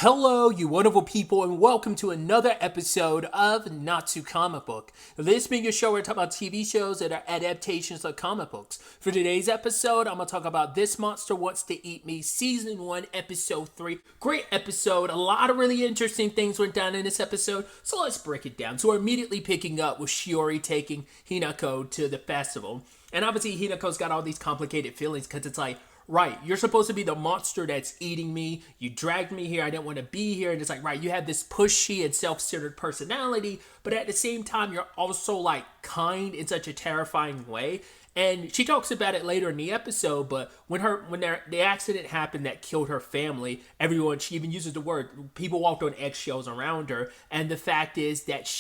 Hello, you wonderful people, and welcome to another episode of Not Too Comic Book. This being a show where I talk about TV shows that are adaptations of comic books. For today's episode, I'm going to talk about This Monster Wants to Eat Me, Season 1, Episode 3. Great episode. A lot of really interesting things went down in this episode, so let's break it down. So we're immediately picking up with Shiori taking Hinako to the festival. And obviously, Hinako's got all these complicated feelings because it's like, right, you're supposed to be the monster that's eating me. You dragged me here. I didn't want to be here. And it's like, right, you have this pushy and self-centered personality, but at the same time, you're also like kind in such a terrifying way. And she talks about it later in the episode, but when the accident happened that killed her family, everyone, she even uses the word, people walked on eggshells around her. And the fact is that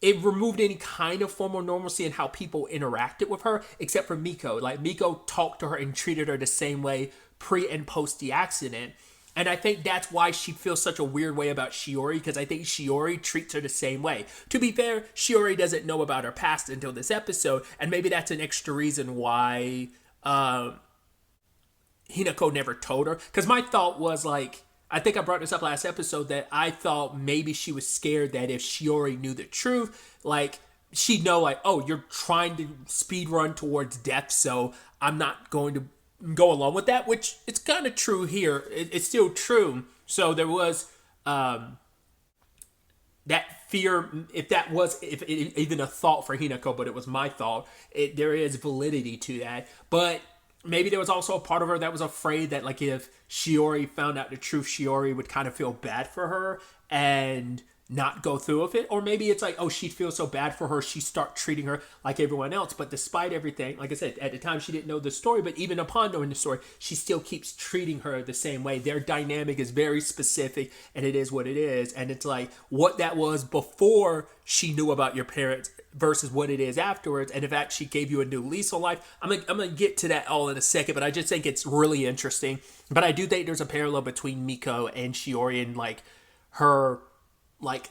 it removed any kind of formal normalcy in how people interacted with her, except for Miko. Like, Miko talked to her and treated her the same way pre and post the accident. And I think that's why she feels such a weird way about Shiori, because I think Shiori treats her the same way. To be fair, Shiori doesn't know about her past until this episode, and maybe that's an extra reason why Hinako never told her. Because my thought was like, I think I brought this up last episode that I thought maybe she was scared that if Shiori knew the truth, like, she'd know, like, oh, you're trying to speed run towards death, so I'm not going to go along with that, which it's kind of true here. It's still true. So there was that fear, if even a thought for Hinako, but it was my thought, there is validity to that. But maybe there was also a part of her that was afraid that, like, if Shiori found out the truth, Shiori would kind of feel bad for her and not go through with it. Or maybe it's like, oh, she'd feel so bad for her, she'd start treating her like everyone else. But despite everything, like I said, at the time she didn't know the story, but even upon knowing the story, she still keeps treating her the same way. Their dynamic is very specific, and it is what it is. And it's like, what that was before she knew about your parents versus what it is afterwards. And in fact, she gave you a new lease on life. I'm gonna get to that all in a second, but I just think it's really interesting. But I do think there's a parallel between Miko and Shiori, and like her, like,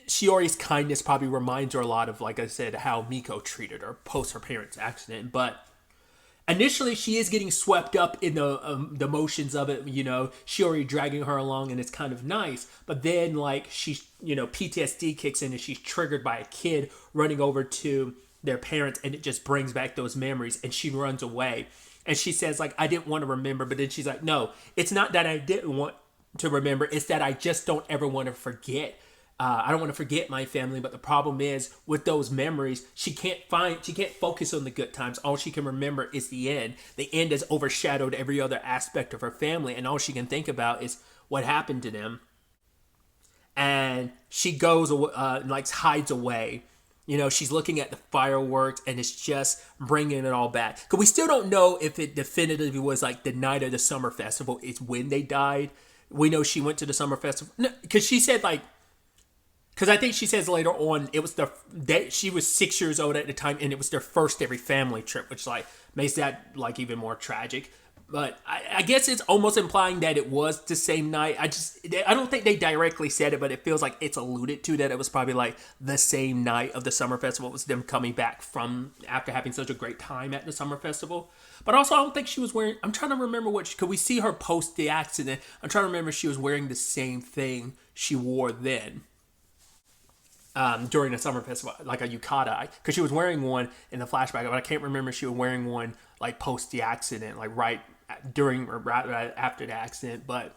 Shiori's kindness probably reminds her a lot of, like I said, how Miko treated her post her parents' accident. But initially, she is getting swept up in the motions of it, Shiori dragging her along, and it's kind of nice. But then, like, PTSD kicks in, and she's triggered by a kid running over to their parents, and it just brings back those memories, and she runs away. And she says, like, I didn't want to remember, but then she's like, no, it's not that I didn't want to remember, it's that I just don't ever want to forget. I don't want to forget my family, but the problem is with those memories, she can't focus on the good times. All she can remember is the end. The end has overshadowed every other aspect of her family, and all she can think about is what happened to them. And she goes, hides away. She's looking at the fireworks, and it's just bringing it all back. Because we still don't know if it definitively was like the night of the summer festival is when they died. We know she went to the summer festival. No, because she said, like, because I think she says later on, it was she was 6 years old at the time, and it was their first ever family trip, which, like, makes that, like, even more tragic. But I guess it's almost implying that it was the same night. I don't think they directly said it, but it feels like it's alluded to that it was probably like the same night of the summer festival. It was them coming back from after having such a great time at the summer festival. But also, I don't think she was wearing, I'm trying to remember could we see her post the accident? I'm trying to remember if she was wearing the same thing she wore then. During the summer festival, like a yukata, because she was wearing one in the flashback, but I can't remember if she was wearing one like post the accident, like right during or right after the accident. But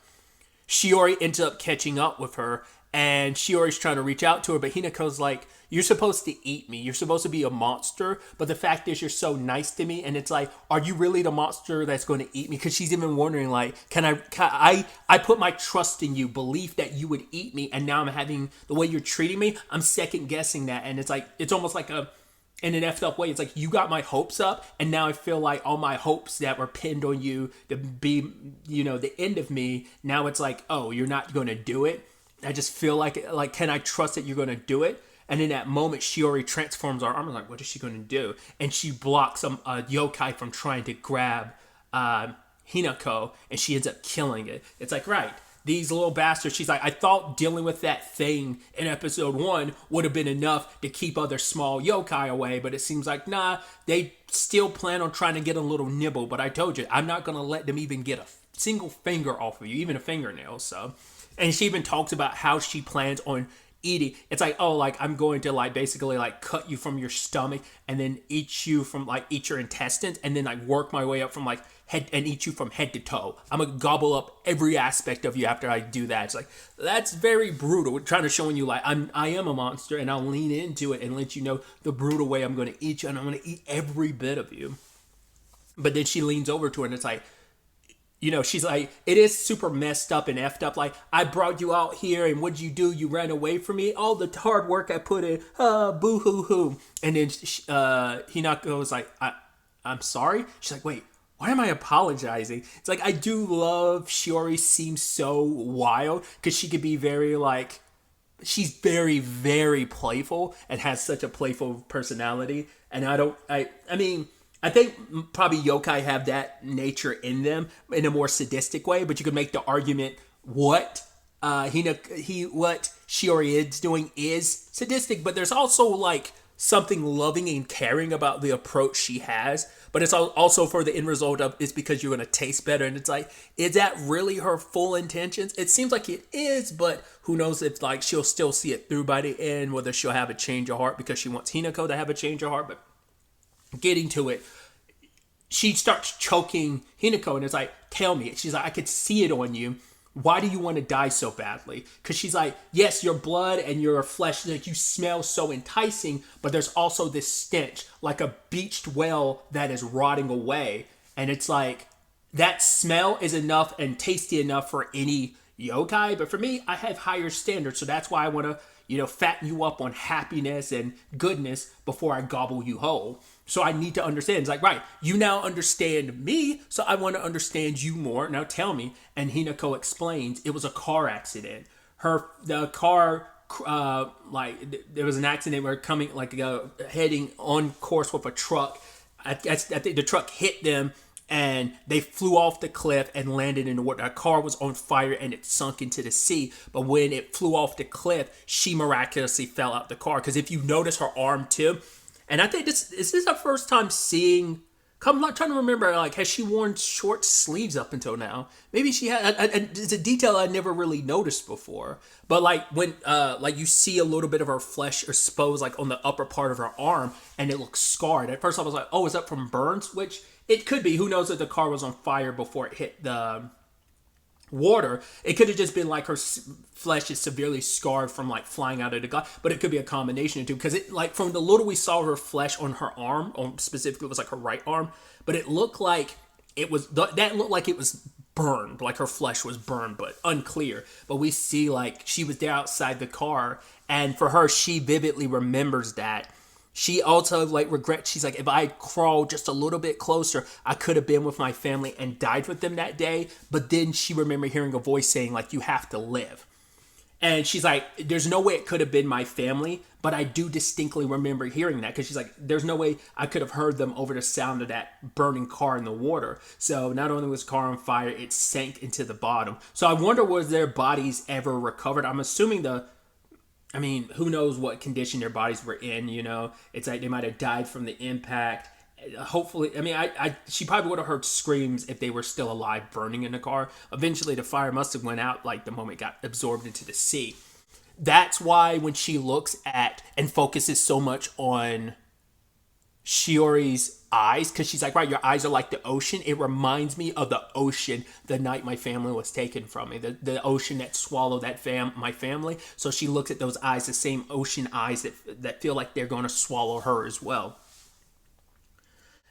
Shiori ends up catching up with her, and Shiori's trying to reach out to her, but Hinako's like, you're supposed to eat me. You're supposed to be a monster, but the fact is you're so nice to me, and it's like, are you really the monster that's going to eat me? Because she's even wondering, like, I put my trust in you, belief that you would eat me, and now I'm having, the way you're treating me, I'm second guessing that, and it's like, it's almost like in an effed up way, it's like, you got my hopes up, and now I feel like all my hopes that were pinned on you to be, the end of me, now it's like, oh, you're not going to do it. I just feel like, can I trust that you're going to do it? And in that moment, Shiori transforms her arm. I'm like, what is she going to do? And she blocks a yokai from trying to grab Hinako, and she ends up killing it. It's like, right, these little bastards. She's like, I thought dealing with that thing in episode 1 would have been enough to keep other small yokai away, but it seems like, nah, they still plan on trying to get a little nibble. But I told you, I'm not going to let them even get a single finger off of you, even a fingernail. So, and she even talks about how she plans on eating. It's like, oh, like I'm going to like basically like cut you from your stomach and then eat your intestines and then like work my way up from like head and eat you from head to toe. I'm gonna gobble up every aspect of you after I do that. It's like, that's very brutal. We're trying to show you like I am a monster, and I'll lean into it and let you know the brutal way I'm gonna eat you, and I'm gonna eat every bit of you. But then she leans over to her and it's like, she's like, it is super messed up and effed up. Like, I brought you out here and what'd you do? You ran away from me. All the hard work I put in, boo hoo hoo. And then Hinako was like, I'm sorry. She's like, wait, why am I apologizing? It's like, I do love Shiori seems so wild because she could be very like, she's very, very playful and has such a playful personality. And I mean, I think probably yokai have that nature in them in a more sadistic way, but you could make the argument what Shiori is doing is sadistic, but there's also like something loving and caring about the approach she has. But it's also for the end result of it's because you're going to taste better. And it's like, is that really her full intentions? It seems like it is, but who knows if like she'll still see it through by the end, whether she'll have a change of heart because she wants Hinako to have a change of heart. But getting to it, she starts choking Hinako and it's like, tell me. She's like, I could see it on you. Why do you want to die so badly? Because she's like, yes, your blood and your flesh, like you smell so enticing, but there's also this stench, like a beached whale that is rotting away. And it's like, that smell is enough and tasty enough for any yokai. But for me, I have higher standards. So that's why I want to, fatten you up on happiness and goodness before I gobble you whole. So I need to understand. It's like, right, you now understand me, so I want to understand you more. Now tell me. And Hinako explains it was a car accident. The car, there was an accident. They were coming, heading on course with a truck. I think the truck hit them, and they flew off the cliff and landed in the water. The car was on fire and it sunk into the sea. But when it flew off the cliff, she miraculously fell out the car. Because if you notice her arm too, and I think this is her first time seeing. I'm not trying to remember. Like, has she worn short sleeves up until now? Maybe she had. It's a detail I never really noticed before. But like when, you see a little bit of her flesh exposed, like on the upper part of her arm, and it looks scarred. At first, I was like, "Oh, is that from burns?" Which it could be. Who knows if the car was on fire before it hit the water? It could have just been like her flesh is severely scarred from like flying out of the glass, but it could be a combination of two, because it, like, from the little we saw her flesh on her arm, on specifically it was like her right arm, but it looked like it was that looked like it was burned, like her flesh was burned, but unclear. But we see like she was there outside the car, and for her, she vividly remembers that. She also like regrets. She's like, if I had crawled just a little bit closer, I could have been with my family and died with them that day. But then she remembered hearing a voice saying like, you have to live. And she's like, there's no way it could have been my family, but I do distinctly remember hearing that, because she's like, there's no way I could have heard them over the sound of that burning car in the water. So not only was the car on fire, it sank into the bottom. So I wonder, was their bodies ever recovered? I'm assuming who knows what condition their bodies were in, It's like they might have died from the impact. Hopefully, she probably would have heard screams if they were still alive burning in the car. Eventually, the fire must have went out like the moment it got absorbed into the sea. That's why when she looks at and focuses so much on Shiori's eyes, because she's like, right, your eyes are like the ocean. It reminds me of the ocean the night my family was taken from me. The ocean that swallowed my family. So she looks at those eyes, the same ocean eyes that feel like they're going to swallow her as well.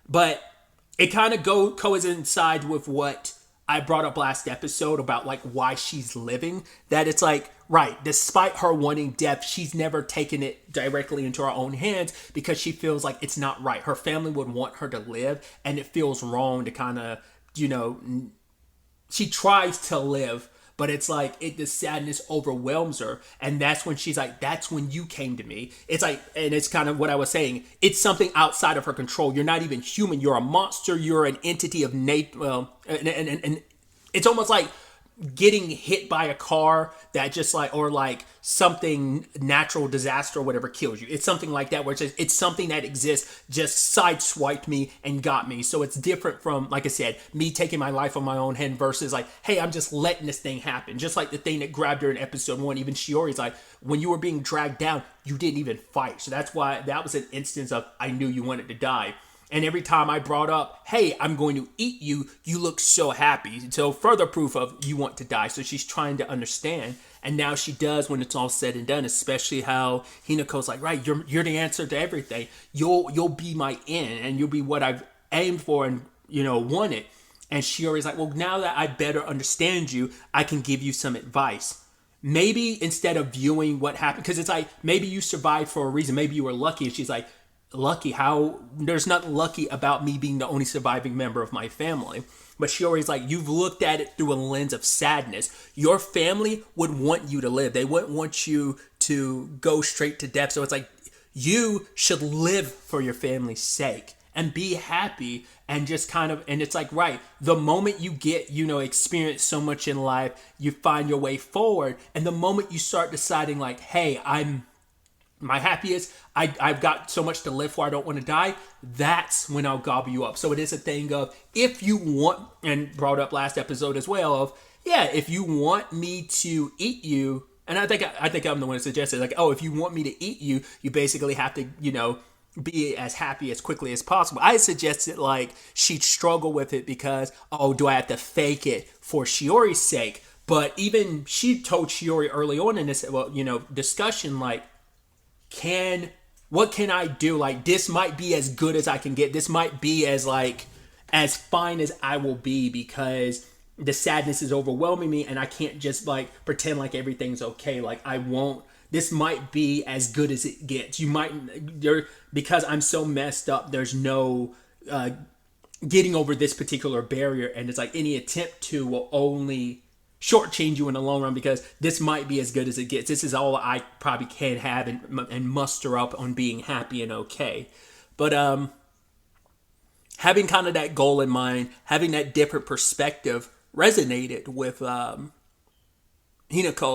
But it kind of coincides with what I brought up last episode about like why she's living. That it's like, right, despite her wanting death, she's never taken it directly into her own hands, because she feels like it's not right. Her family would want her to live, and it feels wrong to kind of, she tries to live, but it's like the sadness overwhelms her. And that's when she's like, that's when you came to me. It's like, and it's kind of what I was saying. It's something outside of her control. You're not even human. You're a monster. You're an entity of nature. Well, and it's almost like getting hit by a car that just like, or like something natural disaster or whatever kills you. It's something like that where it's something that exists just sideswiped me and got me. So it's different from, like I said, me taking my life on my own hand versus like, hey, I'm just letting this thing happen. Just like the thing that grabbed her in episode 1. Even Shiori's like, when you were being dragged down, you didn't even fight. So that's why that was an instance of I knew you wanted to die. And every time I brought up, hey, I'm going to eat you, you look so happy. So further proof of you want to die. So she's trying to understand. And now she does when it's all said and done, especially how Hinako's like, right, you're the answer to everything. You'll be my end and you'll be what I've aimed for and, wanted. And Shiori's like, well, now that I better understand you, I can give you some advice. Maybe instead of viewing what happened, because it's like, maybe you survived for a reason. Maybe you were lucky. And she's like, lucky? How? There's nothing lucky about me being the only surviving member of my family. But Shiori's like, you've looked at it through a lens of sadness. Your family would want you to live. They wouldn't want you to go straight to death. So it's like, you should live for your family's sake and be happy and just kind of, and it's like, right, the moment you get, experience so much in life, you find your way forward. And the moment you start deciding like, hey, I'm my happiest, I've got so much to live for, I don't want to die, that's when I'll gobble you up. So it is a thing of, if you want, and brought up last episode as well, of, yeah, if you want me to eat you, and I think I'm the one that suggested, like, oh, if you want me to eat you, you basically have to, be as happy as quickly as possible. I suggested like she'd struggle with it because, oh, do I have to fake it for Shiori's sake? But even she told Shiori early on in this, discussion, like, what can I do? Like, this might be as good as I can get. This might be as fine as I will be because the sadness is overwhelming me and I can't just like pretend like everything's okay. Like, this might be as good as it gets. Because I'm so messed up, there's no getting over this particular barrier. And it's like any attempt to will only shortchange you in the long run because this might be as good as it gets. This is all I probably can have and muster up on being happy and okay. But having kind of that goal in mind, having that different perspective resonated with Hinako,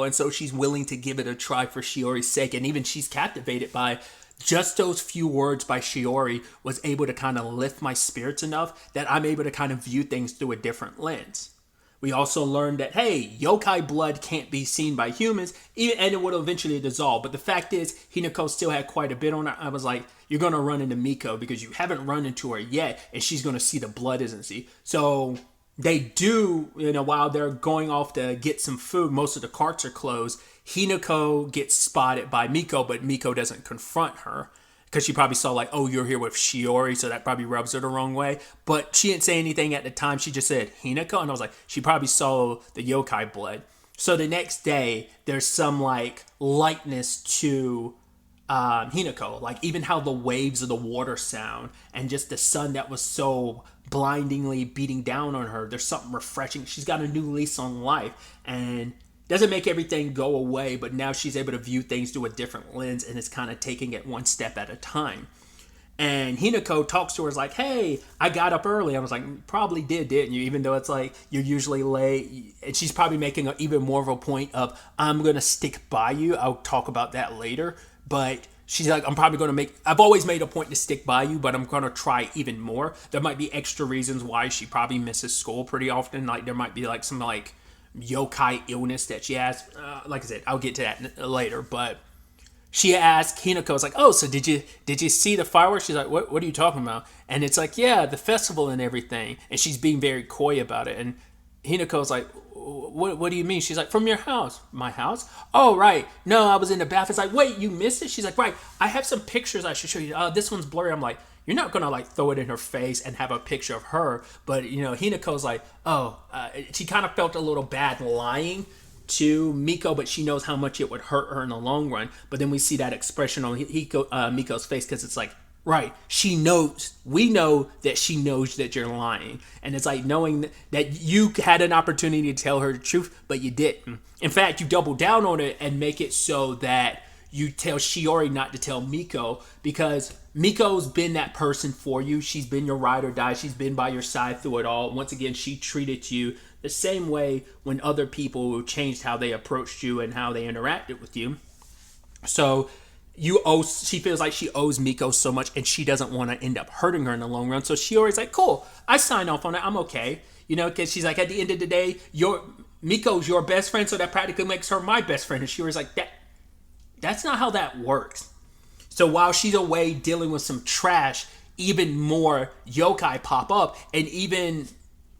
and so she's willing to give it a try for Shiori's sake. And even she's captivated by just those few words by Shiori was able to kind of lift my spirits enough that I'm able to kind of view things through a different lens. We also learned that, hey, yokai blood can't be seen by humans, and it would eventually dissolve. But the fact is, Hinako still had quite a bit on her. I was like, you're going to run into Miko because you haven't run into her yet, and she's going to see the blood, isn't she? So they do, while they're going off to get some food, most of the carts are closed. Hinako gets spotted by Miko, but Miko doesn't confront her. Because she probably saw like, oh, you're here with Shiori, so that probably rubs her the wrong way. But she didn't say anything at the time. She just said, Hinako. And I was like, she probably saw the yokai blood. So the next day, there's some like lightness to Hinako. Like even how the waves of the water sound and just the sun that was so blindingly beating down on her. There's something refreshing. She's got a new lease on life. And doesn't make everything go away, but now she's able to view things through a different lens and is kind of taking it one step at a time. And Hinako talks to her, is like, hey, I got up early. I was like, probably didn't you? Even though it's like, you're usually late. And she's probably making even more of a point of, I'm going to stick by you. I'll talk about that later. But she's like, I've always made a point to stick by you, but I'm going to try even more. There might be extra reasons why she probably misses school pretty often. Like there might be like some like yokai illness that she has. Like I said, I'll get to that later. But she asked Hinako, it's like, oh, so did you see the fireworks? She's like, what are you talking about? And it's like, yeah, the festival and everything. And she's being very coy about it. And Hinako's like, what do you mean? She's like, from your house. My house? Oh, right. No, I was in the bath. It's like, wait, you missed it? She's like, right. I have some pictures I should show you. This one's blurry. I'm like, you're not going to like throw it in her face and have a picture of her. But, Hinako's like, she kind of felt a little bad lying to Miko, but she knows how much it would hurt her in the long run. But then we see that expression on Miko's face because it's like, right, she knows, we know that she knows that you're lying. And it's like knowing that you had an opportunity to tell her the truth, but you didn't. In fact, you double down on it and make it so that you tell Shiori not to tell Miko, because Miko's been that person for you. She's been your ride or die. She's been by your side through it all. Once again, she treated you the same way when other people changed how they approached you and how they interacted with you. So she feels like she owes Miko so much, and she doesn't want to end up hurting her in the long run. So Shiori's like, cool, I sign off on it. I'm okay. Because she's like, at the end of the day, Miko's your best friend, so that practically makes her my best friend. And Shiori's like, that's not how that works. So while she's away dealing with some trash, even more yokai pop up, and even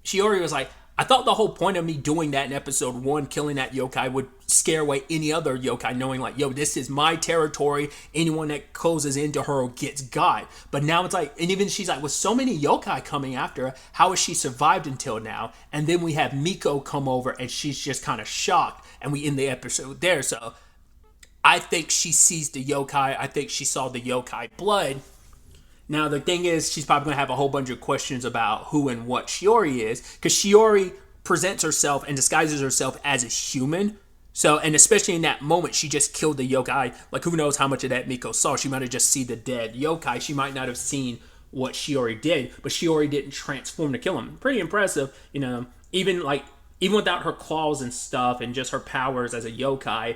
Shiori was like, I thought the whole point of me doing that in episode 1, killing that yokai, would scare away any other yokai, knowing like, yo, this is my territory. Anyone that closes into her gets got. But now it's like, and even she's like, with so many yokai coming after her, how has she survived until now? And then we have Miko come over, and she's just kind of shocked, and we end the episode there. So I think she sees the yokai. I think she saw the yokai blood. Now, the thing is, she's probably going to have a whole bunch of questions about who and what Shiori is, because Shiori presents herself and disguises herself as a human. So, and especially in that moment, she just killed the yokai. Like, who knows how much of that Miko saw? She might have just seen the dead yokai. She might not have seen what Shiori did, but Shiori didn't transform to kill him. Pretty impressive, even without her claws and stuff and just her powers as a yokai,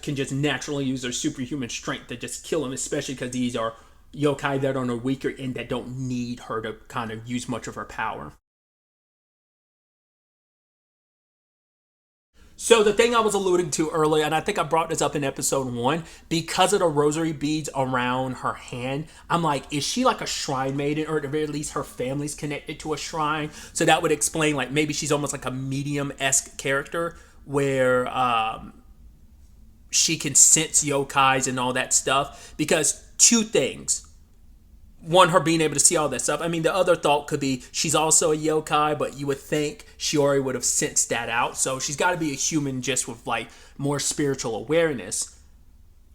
can just naturally use her superhuman strength to just kill him, especially because these are yokai that are on a weaker end that don't need her to kind of use much of her power. So the thing I was alluding to earlier, and I think I brought this up in episode 1, because of the rosary beads around her hand, I'm like, is she like a shrine maiden, or at the very least her family's connected to a shrine? So that would explain, like, maybe she's almost like a medium-esque character where she can sense yokais and all that stuff. Because two things. One, her being able to see all that stuff. I mean, the other thought could be she's also a yokai, but you would think Shiori would have sensed that out. So she's got to be a human just with like more spiritual awareness.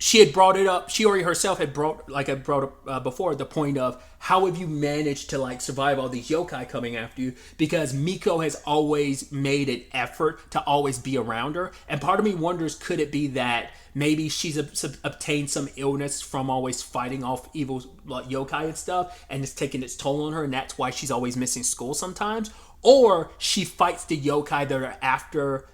She had brought it up. Shiori herself had brought up before, the point of how have you managed to like survive all these yokai coming after you? Because Miko has always made an effort to always be around her. And part of me wonders, could it be that maybe she's obtained some illness from always fighting off evil yokai and stuff, and it's taking its toll on her, and that's why she's always missing school sometimes? Or she fights the yokai that are after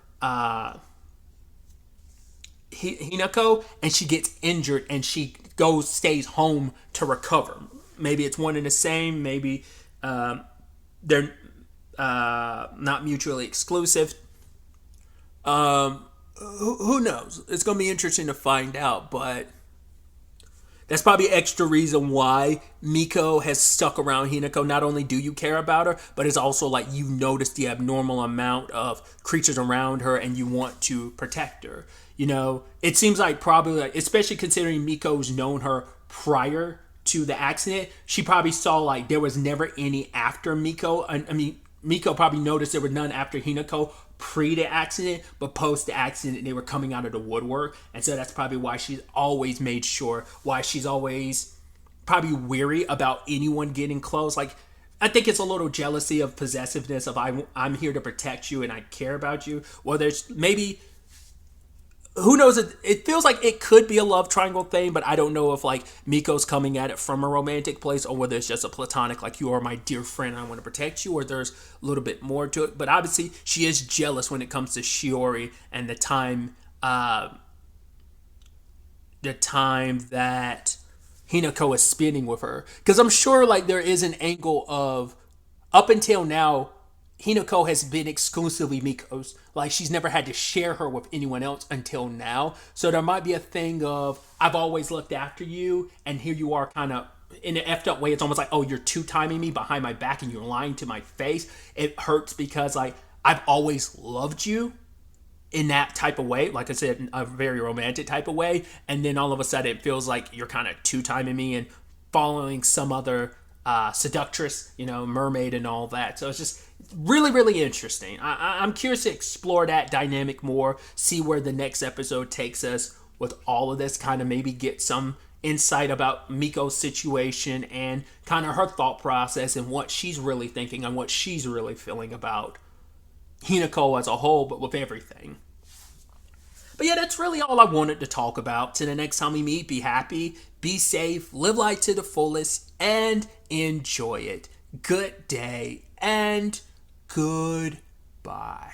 Hinako, and she gets injured and she stays home to recover. Maybe it's one and the same. Maybe they're not mutually exclusive. Who knows? It's going to be interesting to find out, but that's probably extra reason why Miko has stuck around Hinako. Not only do you care about her, but it's also like you notice the abnormal amount of creatures around her and you want to protect her. It seems like probably, especially considering Miko's known her prior to the accident, she probably saw like there was never any after Miko. I mean, Miko probably noticed there were none after Hinako pre the accident, but post the accident they were coming out of the woodwork, and so that's probably why she's always made sure, why she's always probably weary about anyone getting close. Like, I think it's a little jealousy of possessiveness of I'm here to protect you and I care about you. Well, there's maybe, who knows, it feels like it could be a love triangle thing, but I don't know if like Miko's coming at it from a romantic place or whether it's just a platonic, like you are my dear friend, I want to protect you, or there's a little bit more to it. But obviously she is jealous when it comes to Shiori and the time that Hinako is spending with her. Because I'm sure like there is an angle of, up until now, Hinako has been exclusively Miko's. Like, she's never had to share her with anyone else until now. So there might be a thing of, I've always looked after you, and here you are kind of, in an effed up way, it's almost like, oh, you're two-timing me behind my back and you're lying to my face. It hurts because, like, I've always loved you in that type of way. Like I said, in a very romantic type of way. And then all of a sudden it feels like you're kind of two-timing me and following some other seductress, mermaid and all that. So it's just really, really interesting. I'm curious to explore that dynamic more, see where the next episode takes us with all of this, kind of maybe get some insight about Miko's situation and kind of her thought process and what she's really thinking and what she's really feeling about Hinako as a whole, but with everything. But yeah, that's really all I wanted to talk about. Till the next time we meet, be happy, be safe, live life to the fullest, and enjoy it. Good day and goodbye. Bye.